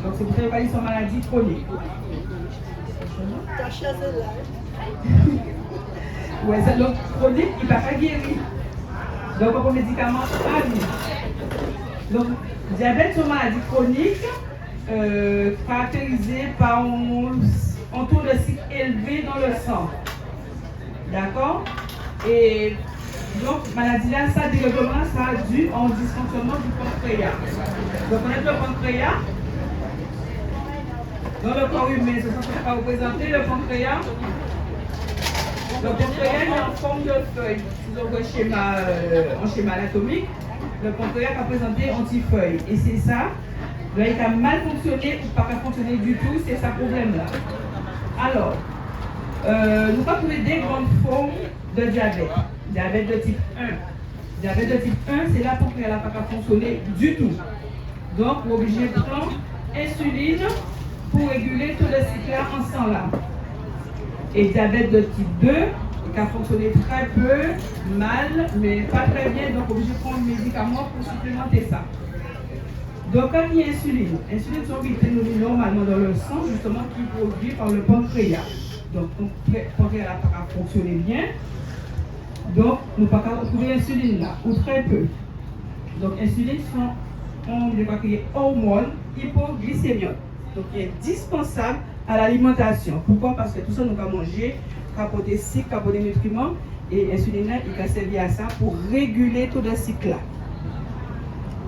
Donc c'est pour ça qu'ils sont maladies chroniques. Ouais, c'est donc chronique, il ne va pas guérir. Donc on médicament à vie. Donc diabète, c'est une maladie chronique caractérisée par un taux de sucre élevé dans le sang. D'accord? Et donc, maladie là, ça, dérèglement, ça a dû en dysfonctionnement du pancréas. Donc, on a le pancréas. Dans le corps humain, ce sont pas représenté le pancréas. Le pancréas est en forme de feuille. Donc, un schéma anatomique, le pancréas est représenté anti-feuille. Et c'est ça. Là, il a mal fonctionné ou pas fonctionné du tout, c'est ça problème-là. Alors, nous avons trouvé des grandes formes de diabète. Diabète de type 1. Diabète de type 1, c'est là pour qu'elle n'a pas fonctionné du tout. Donc, on est obligé de prendre insuline pour réguler tout le cycle en sang là. Et diabète de type 2, qui a fonctionné très peu, mal, mais pas très bien, donc on est obligé de prendre un médicament pour supplémenter ça. Donc, quand il y a insuline, l'insuline sont vitamines normalement dans le sang, justement, qui est produit par le pancréas. Donc, le pancréas n'a pas fonctionné bien. Donc, nous ne pouvons pas retrouver l'insuline là, ou très peu. Donc, l'insuline sont hormones hypoglycémiques. Donc, il est indispensable à l'alimentation. Pourquoi? Parce que tout ça, nous avons mangé, capoter cycle, capoter nutriments, et l'insuline là, il a servi à ça pour réguler tout le cycle là.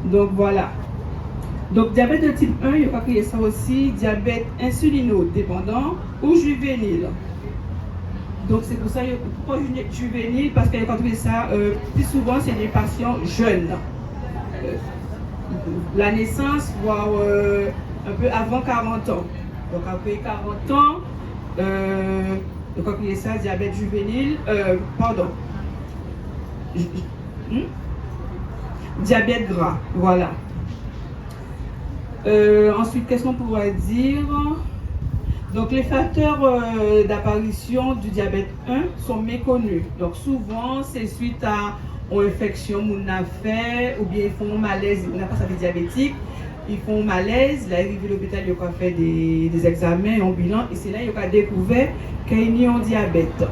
Donc, voilà. Donc, diabète de type 1, il y a ça aussi, diabète insulino-dépendant ou juvénile. Donc, c'est pour ça qu'il y a pourquoi juvénile, parce qu'il y a trouvé ça, plus souvent, c'est des patients jeunes. La naissance, voire un peu avant 40 ans. Donc, après 40 ans, il y a ça, diabète juvénile, diabète gras, voilà. Ensuite, qu'est-ce qu'on pourrait dire? Donc, les facteurs d'apparition du diabète 1 sont méconnus. Donc, souvent, c'est suite à une infection qu'on a fait, ou bien ils font un malaise, on n'a pas ça des diabétiques, ils font un malaise, là, ils arrivent à l'hôpital, ils ont fait des examens, un bilan, et c'est là qu'ils ont découvert qu'il y a un diabète.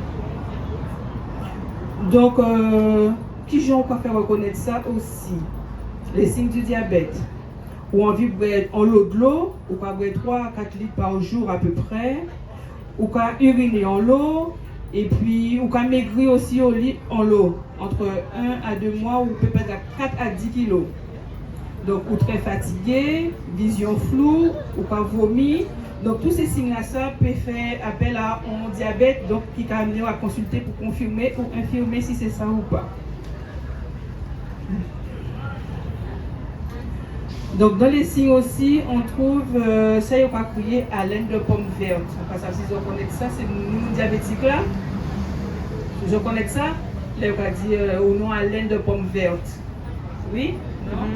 Donc, qui j'ai encore fait reconnaître ça aussi? Les signes du diabète. Ou envie de boire en l'eau de l'eau, ou pas boire 3 à 4 litres par jour à peu près, ou pas uriner en l'eau, et puis ou pas maigrir aussi en l'eau, entre 1 à 2 mois, ou peut-être à 4 à 10 kilos. Donc, ou très fatigué, vision floue, ou pas vomi. Donc, tous ces signes-là, ça peut faire appel à un diabète, donc qui t'a amené à consulter pour confirmer ou infirmer si c'est ça ou pas. Donc, dans les signes aussi, on trouve, ça, il n'y a pas crié haleine de pomme verte. Parce que si je connais ça, c'est nous diabétiques là. Je connais ça, là, il va dire au nom haleine de pomme verte. Oui? Non?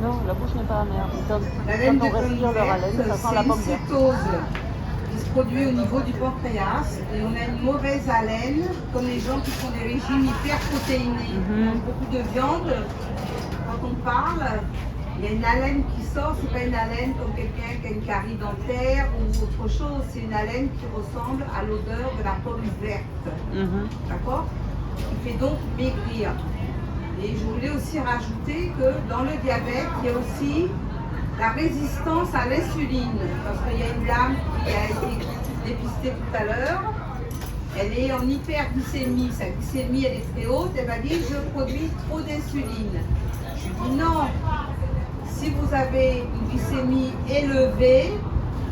Non, la bouche n'est pas amère. Quand on respire leur haleine, ça sent la pomme verte. Qui se produit au niveau du pancréas et on a une mauvaise haleine, comme les gens qui font des régimes hyperprotéinés, beaucoup de viande. Quand on parle, il y a une haleine qui sort, c'est pas une haleine comme quelqu'un qui a une carie dentaire ou autre chose, c'est une haleine qui ressemble à l'odeur de la pomme verte. D'accord? Qui fait donc maigrir. Et je voulais aussi rajouter que dans le diabète, il y a aussi la résistance à l'insuline, parce qu'il y a une dame qui a été dépistée tout à l'heure, elle est en hyperglycémie, sa glycémie elle est très haute, elle va dire je produis trop d'insuline. Je dis non, si vous avez une glycémie élevée,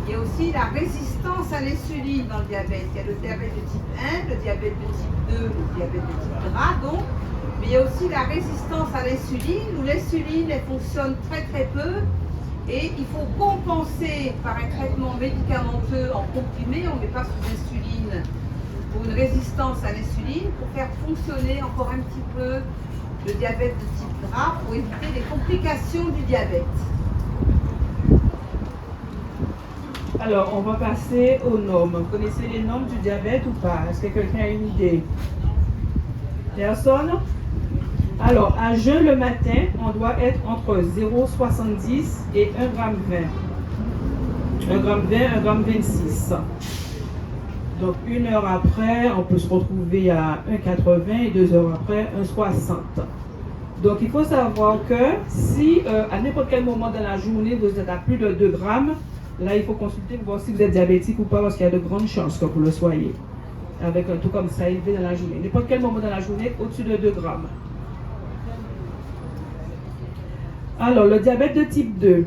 il y a aussi la résistance à l'insuline dans le diabète. Il y a le diabète de type 1, le diabète de type 2, le diabète de type gras donc, mais il y a aussi la résistance à l'insuline, où l'insuline elle fonctionne très très peu. Et il faut compenser par un traitement médicamenteux en comprimé, on ne met pas sous insuline, pour une résistance à l'insuline, pour faire fonctionner encore un petit peu le diabète de type gras, pour éviter les complications du diabète. Alors, on va passer aux normes. Vous connaissez les normes du diabète ou pas? Est-ce que quelqu'un a une idée? Personne? Alors, à jeun le matin, on doit être entre 0,70 et 1,20 g. 1,20 g, 1,26 g. Donc, 1 heure après, on peut se retrouver à 1,80 et 2 heures après, 1,60. Donc, il faut savoir que si à n'importe quel moment dans la journée, vous êtes à plus de 2 grammes, là, il faut consulter pour voir si vous êtes diabétique ou pas, parce qu'il y a de grandes chances que vous le soyez. Avec un taux comme ça élevé dans la journée. N'importe quel moment dans la journée, au-dessus de 2 grammes. Alors, le diabète de type 2.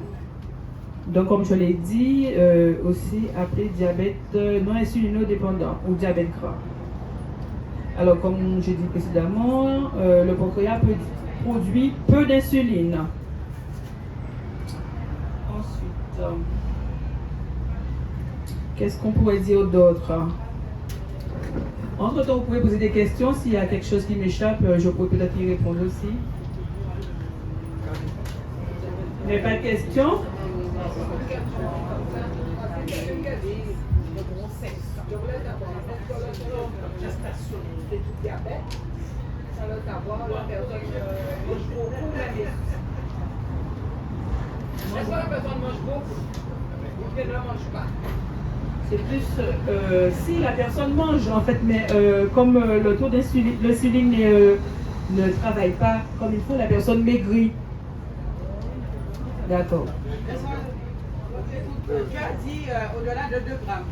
Donc, comme je l'ai dit, aussi appelé diabète non insulinodépendant ou diabète gras. Alors, comme j'ai dit précédemment, le pancréas produit peu d'insuline. Ensuite, qu'est-ce qu'on pourrait dire d'autre? Entre-temps, vous pouvez poser des questions. S'il y a quelque chose qui m'échappe, je pourrais peut-être y répondre aussi. Vous n'avez pas de questions? Est-ce que la personne mange beaucoup ou qu'elle ne mange pas? C'est plus si la personne mange en fait, mais comme le taux d'insuline ne travaille pas comme il faut, la personne maigrit. D'accord. Tu as dit au-delà de 2 grammes.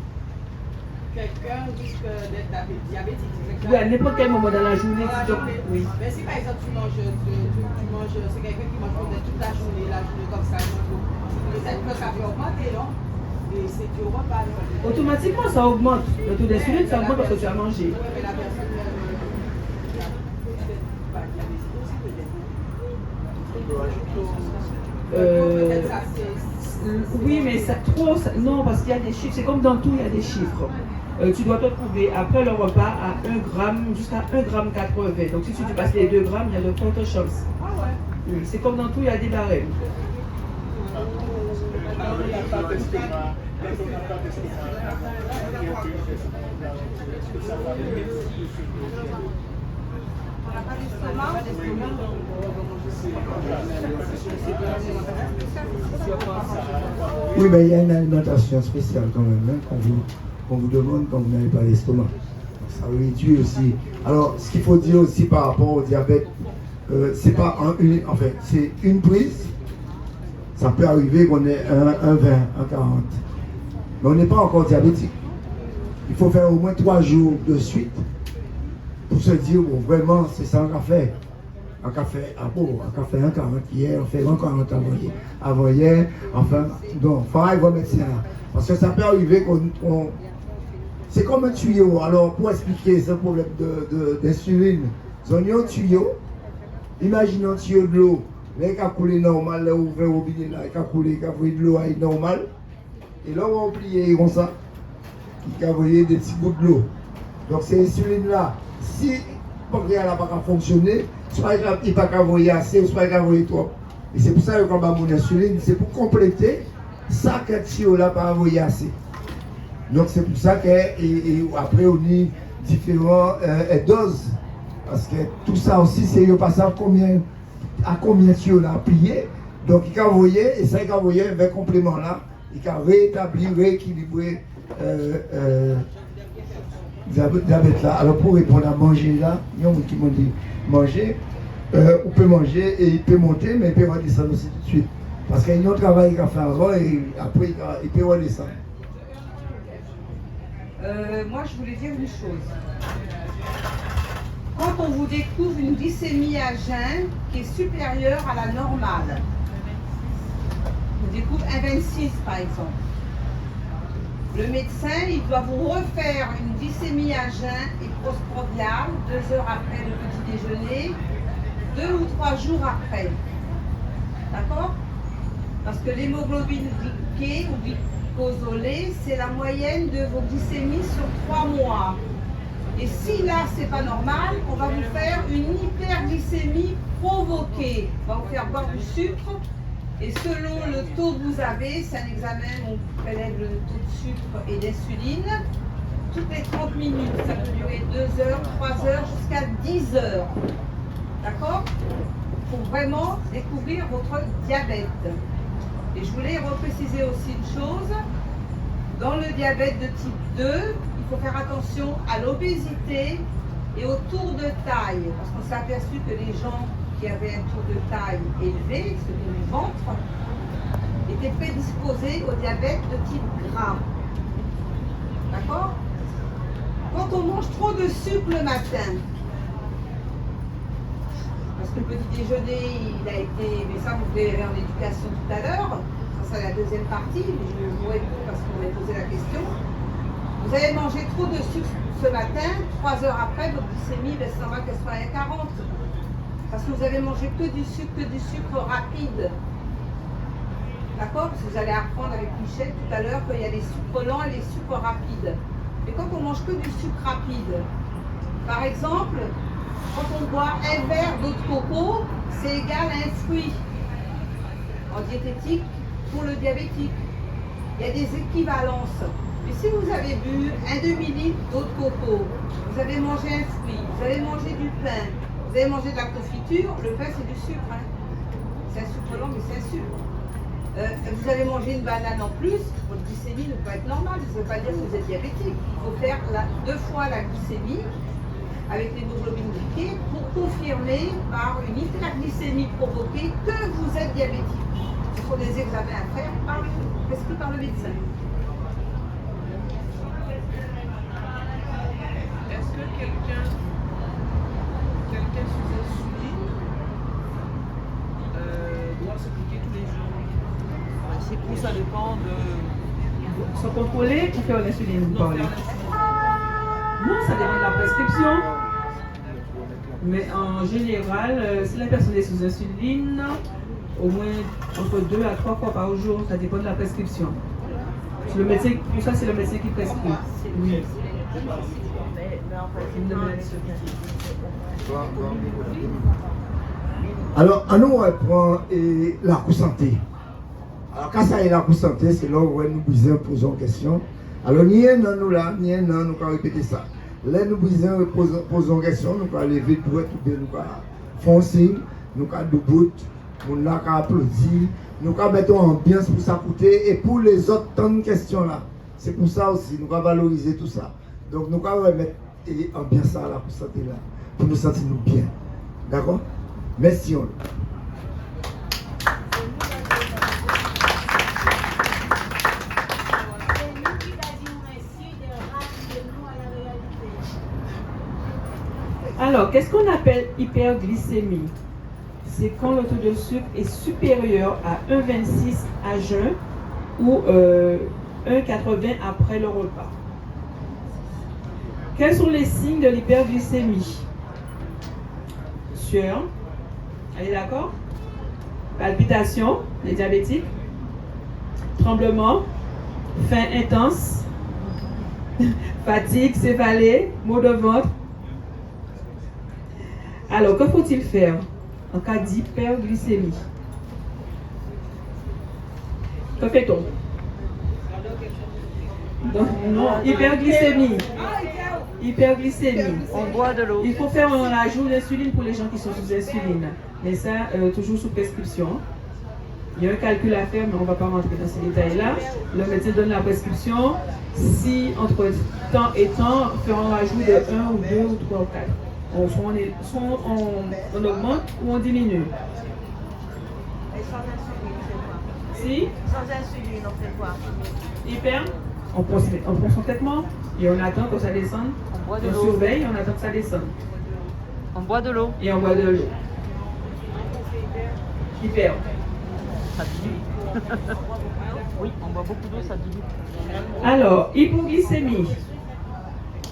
Quelqu'un risque d'être diabétique. Oui, à n'importe quel moment dans la journée. Oui. Mais si par exemple tu manges, c'est quelqu'un qui mange toute la journée comme ça, peut-être que ça peut augmenter, non? Et c'est du repas, non? Automatiquement, ça augmente. Le taux d'insuline, ça augmente parce que tu as mangé. Oui, mais la personne peut-être ça, oui, mais ça trop. Non, parce qu'il y a des chiffres. C'est comme dans tout, il y a des chiffres. Tu dois te trouver après le repas à 1 gramme jusqu'à 1,80 g. Donc si tu passes les 2 grammes, il y a de fortes chances. Ah ouais. Oui, c'est comme dans tout, il y a des barèmes. Oui, mais il y a une alimentation spéciale quand même, hein, qu'on vous demande quand vous n'avez pas l'estomac. Ça réduit aussi. Alors, ce qu'il faut dire aussi par rapport au diabète, c'est pas c'est une prise. Ça peut arriver qu'on ait un 20, un 40. Mais on n'est pas encore diabétique. Il faut faire au moins 3 jours de suite pour se dire, bon, vraiment, c'est ça qu'on a fait. Un café à peau, un café 1,40 hier, on fait 1,40 avant hier, enfin, donc, il faut aller voir le médecin là. Parce que ça peut arriver qu'on. C'est comme un tuyau. Alors, pour expliquer ce problème d'insuline, on a un tuyau, imaginez un tuyau de l'eau, là, il a coulé normal, là, ouvert au robinet, là, il a coulé, il a de l'eau normal, et là, on va plier comme ça, il a envoyé des petits bouts de l'eau. Donc, cette insuline-là, si le pancréas n'a pas fonctionné, soit il n'a pas envoyé assez, soit il n'a pas envoyé trop. Et c'est pour ça que quand on a mon insuline, c'est pour compléter ça que tuyau-là pas envoyé assez. Donc c'est pour ça qu'après on a différentes doses. Parce que tout ça aussi, c'est de passer à combien tuyau là plié. Donc il a envoyé, et ça il a envoyé avec complément là, il a rétabli, rééquilibré diabète là. Alors pour répondre à manger là, il y a des gens qui m'ont dit manger, on peut manger et il peut monter, mais il peut redescendre aussi tout de suite. Parce qu'il y a un travail qu'il a fait avant et après il peut redescendre. Moi, je voulais dire une chose. Quand on vous découvre une glycémie à jeun qui est supérieure à la normale, on découvre 1,26 par exemple, le médecin, il doit vous refaire une glycémie à jeun et postprandiale 2 heures après le petit déjeuner, 2 ou 3 jours après. D'accord? Parce que l'hémoglobine glyquée ou glycosolée, c'est la moyenne de vos glycémies sur 3 mois. Et si là, c'est pas normal, on va vous faire une hyperglycémie provoquée. On va vous faire boire du sucre. Et selon le taux que vous avez, c'est un examen où on prélève le taux de sucre et d'insuline. Toutes les 30 minutes, ça peut durer 2 heures, 3 heures, jusqu'à 10 heures. d'accord? Pour vraiment découvrir votre diabète. Et je voulais repréciser aussi une chose. Dans le diabète de type 2, il faut faire attention à l'obésité et au tour de taille. Parce qu'on s'est aperçu que les gens qui avaient un tour de taille élevé, celui du ventre, étaient prédisposés au diabète de type gras. D'accord? Quand on mange trop de sucre le matin, parce que le petit déjeuner, il a été, mais ça vous verrez en éducation tout à l'heure, ça c'est la deuxième partie, mais je vous réponds parce qu'on m'a posé la question. Vous avez mangé trop de sucre ce matin, 3 heures après, votre glycémie descendra qu'elle soit à 40. Parce que vous avez mangé que du sucre rapide. D'accord? Parce que vous allez apprendre avec Michel tout à l'heure qu'il y a les sucres lents et les sucres rapides. Mais quand on mange que du sucre rapide, par exemple, quand on boit un verre d'eau de coco, c'est égal à un fruit. En diététique, pour le diabétique, il y a des équivalences. Mais si vous avez bu un demi-litre d'eau de coco, vous avez mangé un fruit, vous avez mangé du pain, vous avez mangé de la confiture, le pain c'est du sucre. Hein. C'est un sucre lent, mais c'est un sucre. Vous avez mangé une banane en plus, votre glycémie ne peut pas être normale, ça ne veut pas dire que vous êtes diabétique. Il faut faire 2 fois la glycémie avec l'hémoglobine glyquée pour confirmer par une hyperglycémie provoquée que vous êtes diabétique. Ce sont des examens à faire prescrits par le médecin. Est-ce que quelqu'un sous insuline doit se piquer tous les jours? C'est pour ça dépend de. Sont contrôlés ou faire l'insuline, vous parlez? Non, ça dépend de la prescription. Mais en général, si la personne est sous insuline, au moins entre 2 à 3 fois par jour, ça dépend de la prescription. Le médecin, pour ça, c'est le médecin qui prescrit. Oui. Alors, on nous reprend la cour santé. Alors, quand ça est la cour santé, c'est là où nous brisons, posons question. Alors, ni un an nous là, ni un an nous allons répéter ça. Là, nous brisons, posons question, nous allons lever le doigt, nous allons faire un signe, nous allons debout, nous allons applaudir, nous allons mettre en ambiance pour s'écouter et pour les autres tant de questions là. C'est pour ça aussi, nous allons valoriser tout ça. Donc, nous allons mettre ambiance à la cour santé là, pour nous sentir nous bien. D'accord? Merci. Alors, qu'est-ce qu'on appelle hyperglycémie? C'est quand le taux de sucre est supérieur à 1,26 à jeun ou 1,80 après le repas. Quels sont les signes de l'hyperglycémie? Sueur, allez d'accord? Palpitation, les diabétiques, tremblement, faim intense, fatigue, céphalée, maux de ventre. Alors, que faut-il faire en cas d'hyperglycémie? Que fait-on? Non, hyperglycémie. Hyperglycémie. On boit de l'eau. Il faut faire un ajout d'insuline pour les gens qui sont sous insuline. Mais ça, toujours sous prescription. Il y a un calcul à faire, mais on ne va pas rentrer dans ces détails-là. Le médecin donne la prescription. Si entre temps et temps, faire un ajout de 1 ou 2 ou 3 ou 4. Soit on augmente ou on diminue. Et sans insuline, c'est quoi? Si Sans insuline, on fait quoi? hyper, on prend son traitement et on attend que ça descende. On boit de On l'eau. surveille, on attend que ça descende. On boit de l'eau. Et on boit de l'eau. Hyper. Ça dilue. Oui, on boit beaucoup d'eau, ça dilue. Alors, hypoglycémie.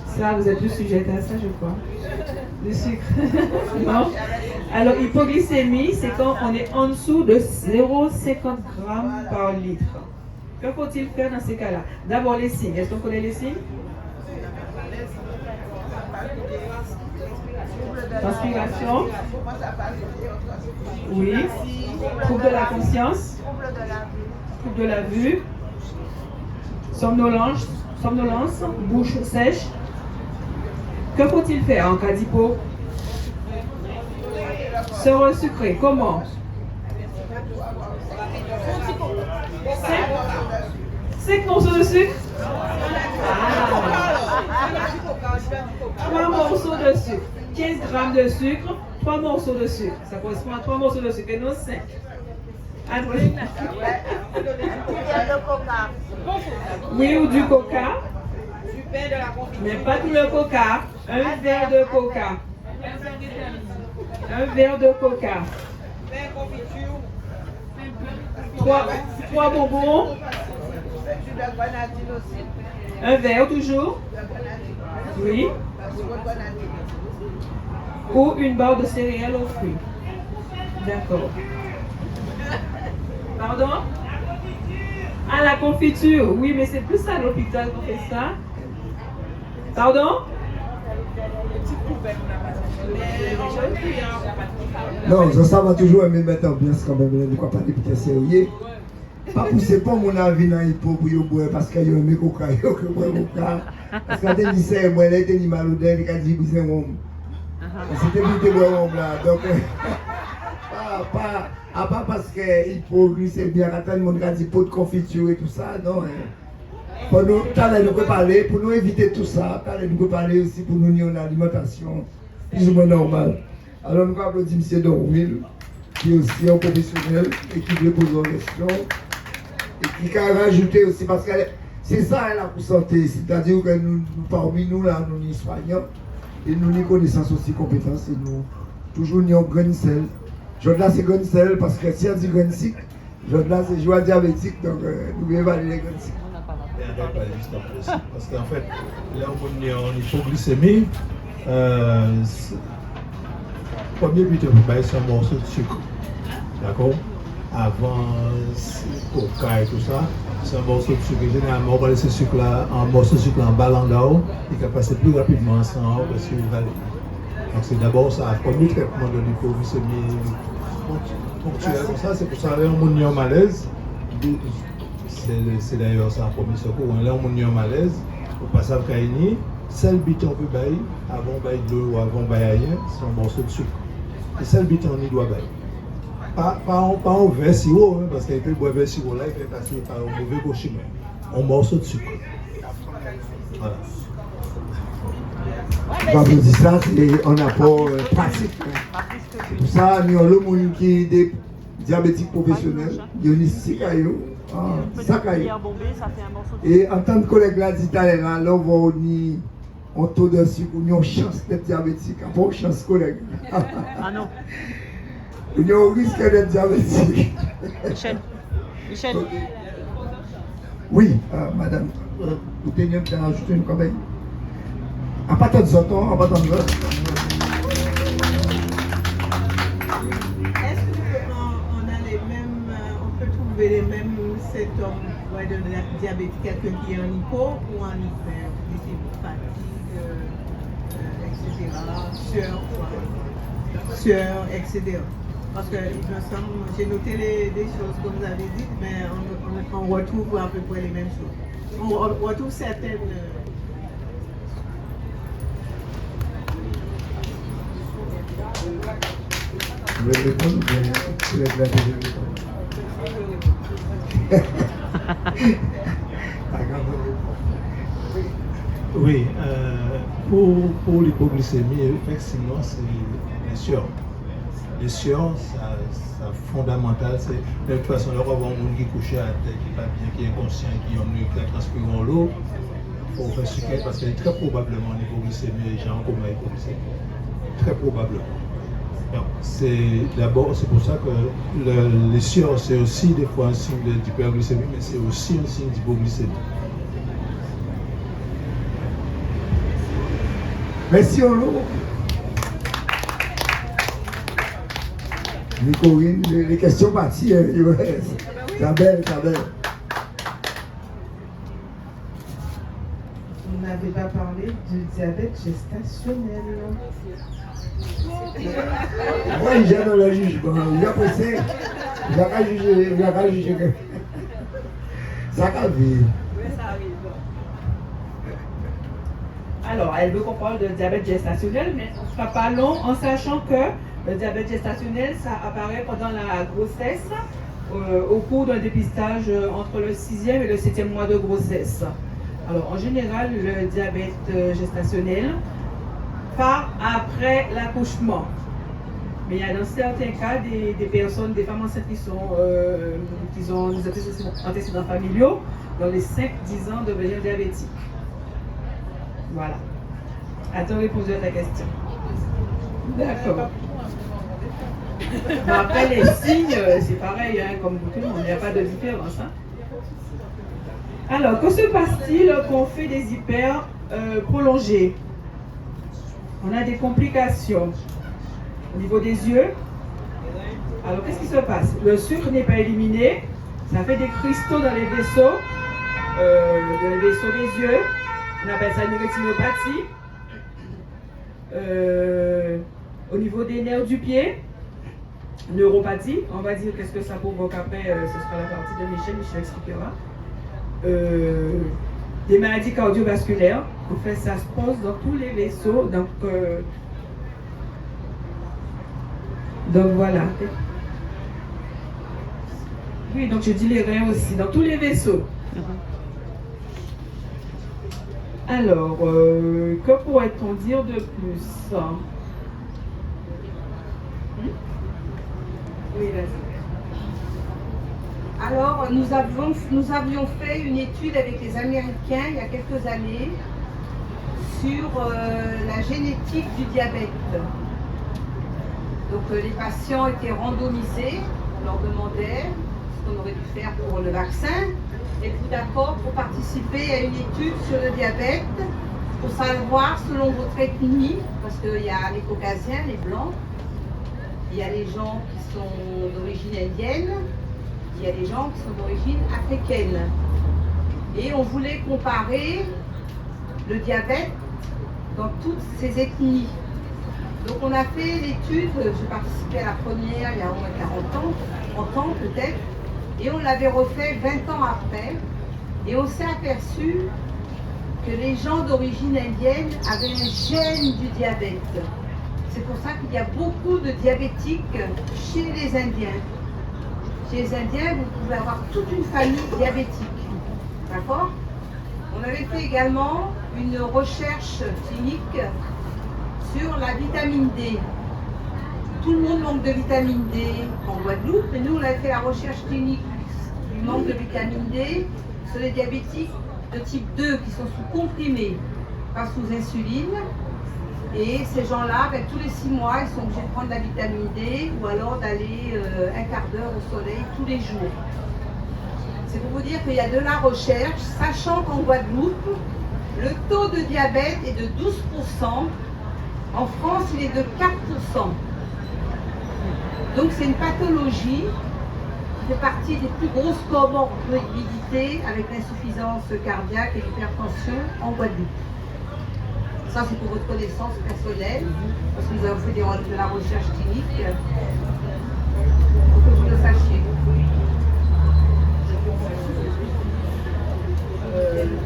Ça, vous êtes plus sujette à ça, je crois. Le sucre. Non. Alors, hypoglycémie, c'est quand on est en dessous de 0,50 g par litre. Que faut-il faire dans ces cas-là? D'abord, les signes. Est-ce qu'on connaît les signes? Transpiration. Oui. Trouble de la conscience. Trouble de la vue. Somnolence. Bouche sèche. Que faut-il faire en cas d'hypo? Sirop sucré, comment? 5 morceaux de sucre? Ah. 3 morceaux de sucre. 15 grammes de sucre, 3 morceaux de sucre. Ça correspond à 3 morceaux de sucre et non 5. André. Oui, ou du coca. Mais pas tout le coca. Un verre de coca. Un verre de coca. 3 bonbons. Un verre toujours. Oui. Ou une barre de céréales aux fruits. D'accord. Pardon? Ah, la confiture. Oui, mais c'est plus à l'hôpital qu'on fait ça. Pardon? Non, ça va toujours aimer mettre en ambiance quand même. Ne crois pas des petits sérieux. Pas pousser pas mon avis dans l'hypo pour boire parce qu'il y a un coca, il y a coca. Parce que quand il dit moi, il a été mal au dé, il a dit que c'est un homme. C'était lui qui boit homme là. Donc, pas parce qu'il faut c'est bien, quand tout le monde a dit pot de confiture et tout ça, non. Pour nous, nous peut parler, pour nous éviter tout ça, nous peut parler aussi pour nous une alimentation plus ou moins normale. Alors nous applaudissons M. Dorville, qui est aussi un professionnel et qui veut poser une question et qui a rajouté aussi, parce que c'est ça la pour santé, c'est-à-dire que nous, parmi nous, là, nous sommes soignants et nous avons connaissance aussi, compétences, et nous toujours nous avons grain de sel. Je là c'est grain de sel parce que si on dit grain de sucre, je là c'est joie diabétique, donc nous devons évaluer les grains de sucre. Parce qu'en fait, là où on est en hypoglycémie, premier but de c'est un morceau de sucre. D'accord? Avant coca et tout ça, c'est un morceau de sucre. Généralement, on va laisser ce sucre-là, un morceau de sucre en bas en haut, il va passer plus rapidement en haut que si vous allez. Donc c'est d'abord ça, le premier traitement de l'hypoglycémie ponctuelle comme ça, c'est pour ça que là on est en malaise. C'est d'ailleurs ça en premier secours. Là on est en malaise, au passage Kaini, seul biton peut bailler, avant bailler de l'eau ou avant bailler rien, c'est un morceau de sucre. Et seul biton on y doit bailler. Pas en verre sirop, hein, parce qu'il peut boire verre sirop là, il fait passer par un mauvais cochimé. Un morceau de sucre. Voilà. Quand je dis ça, c'est un apport pratique. C'est pour ça, nous avons le monde qui est des diabétiques professionnels, Dionys Caillou, ça Caillou. Et en tant que collègue là, dit là, là, on va un taux de sucre, on a une chance d'être diabétique, pas une chance collègue. Ah non. On a un risque d'être diabétique. Michel. Oui, madame, vous tenez bien ajouter une corbeille. À partir de Zoton, à partir de Est-ce qu'on a les mêmes, on peut trouver les mêmes symptômes de diabète, quelqu'un qui est en hypo ou en hyper, fatigue, etc., sueur, etc. Parce que il me semble, j'ai noté des choses que vous avez dites, mais on retrouve à peu près les mêmes choses. On retrouve certaines. Vous voulez répondre ou bien vous voulez Oui, pour l'hypoglycémie, effectivement, c'est les sueurs. Les sueurs, ça fondamental, c'est de toute façon, là, on va voir un monde qui est couché à la tête, qui n'est pas bien, qui est inconscient, qui a transpiré en l'eau, il faut faire sucre parce qu'il y a très probablement une hypoglycémie, les gens comme la hypoglycémie. Très probablement. C'est pour ça que les sueurs, c'est aussi des fois un signe d'hyperglycémie, mais c'est aussi un signe d'hypoglycémie. Merci Olo. Nicorine, les questions parties, ça belle. Vous n'avez pas parlé du diabète gestationnel. Moi, il gère dans le jugement. Il a pensé, il n'a pas jugé. Ça arrive. Oui, ça arrive. Alors, elle veut qu'on parle de diabète gestationnel, mais on ne sera pas long en sachant que Le diabète gestationnel, ça apparaît pendant la grossesse, au cours d'un dépistage entre le 6e et le 7e mois de grossesse. Alors, en général, le diabète gestationnel part après l'accouchement. Mais il y a dans certains cas des personnes, des femmes enceintes qui ont des antécédents familiaux dans les 5-10 ans de devenir diabétique. Voilà. Attends, répondu à ta question. D'accord. Mais après, les signes, c'est pareil, hein, comme tout le monde, il n'y a pas de différence. Hein. Alors, que se passe-t-il quand on fait des hyper prolongés? On a des complications au niveau des yeux. Alors, qu'est-ce qui se passe? Le sucre n'est pas éliminé, ça fait des cristaux dans les vaisseaux des yeux. On appelle ça une rétinopathie. Au niveau des nerfs du pied, neuropathie, on va dire qu'est-ce que ça provoque après, ce sera la partie de Michel expliquera. Des maladies cardiovasculaires, en fait ça se pose dans tous les vaisseaux, donc voilà. Oui, donc je dis les reins aussi, dans tous les vaisseaux. Alors, que pourrait-on dire de plus? Oui, vas-y. Alors, nous avions fait une étude avec les Américains il y a quelques années sur la génétique du diabète. Donc, les patients étaient randomisés, on leur demandait ce qu'on aurait dû faire pour le vaccin. Êtes-vous d'accord pour participer à une étude sur le diabète, pour savoir selon votre ethnie, parce qu'il y a les caucasiens, les blancs, il y a les gens qui sont d'origine indienne, il y a des gens qui sont d'origine africaine. Et on voulait comparer le diabète dans toutes ces ethnies. Donc on a fait l'étude, j'ai participé à la première il y a au moins 40 ans, 30 ans peut-être, et on l'avait refait 20 ans après, et on s'est aperçu que les gens d'origine indienne avaient un gène du diabète. C'est pour ça qu'il y a beaucoup de diabétiques chez les Indiens. Chez les Indiens, vous pouvez avoir toute une famille diabétique. D'accord? On avait fait également une recherche clinique sur la vitamine D. Tout le monde manque de vitamine D en Guadeloupe, mais nous on a fait la recherche clinique du manque de vitamine D sur les diabétiques de type 2 qui sont sous comprimés, pas sous insuline. Et ces gens-là, tous les 6 mois, ils sont obligés de prendre la vitamine D ou alors d'aller un quart d'heure au soleil tous les jours. C'est pour vous dire qu'il y a de la recherche, sachant qu'en Guadeloupe, le taux de diabète est de 12%. En France, il est de 4%. Donc c'est une pathologie qui fait partie des plus grosses comorbidités avec l'insuffisance cardiaque et l'hypertension en Guadeloupe. Ça, c'est pour votre connaissance personnelle, parce que nous avons fait de la recherche clinique, pour que vous le sachiez.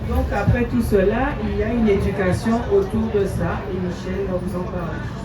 Donc après tout cela, il y a une éducation autour de ça, et Michel va vous en parler.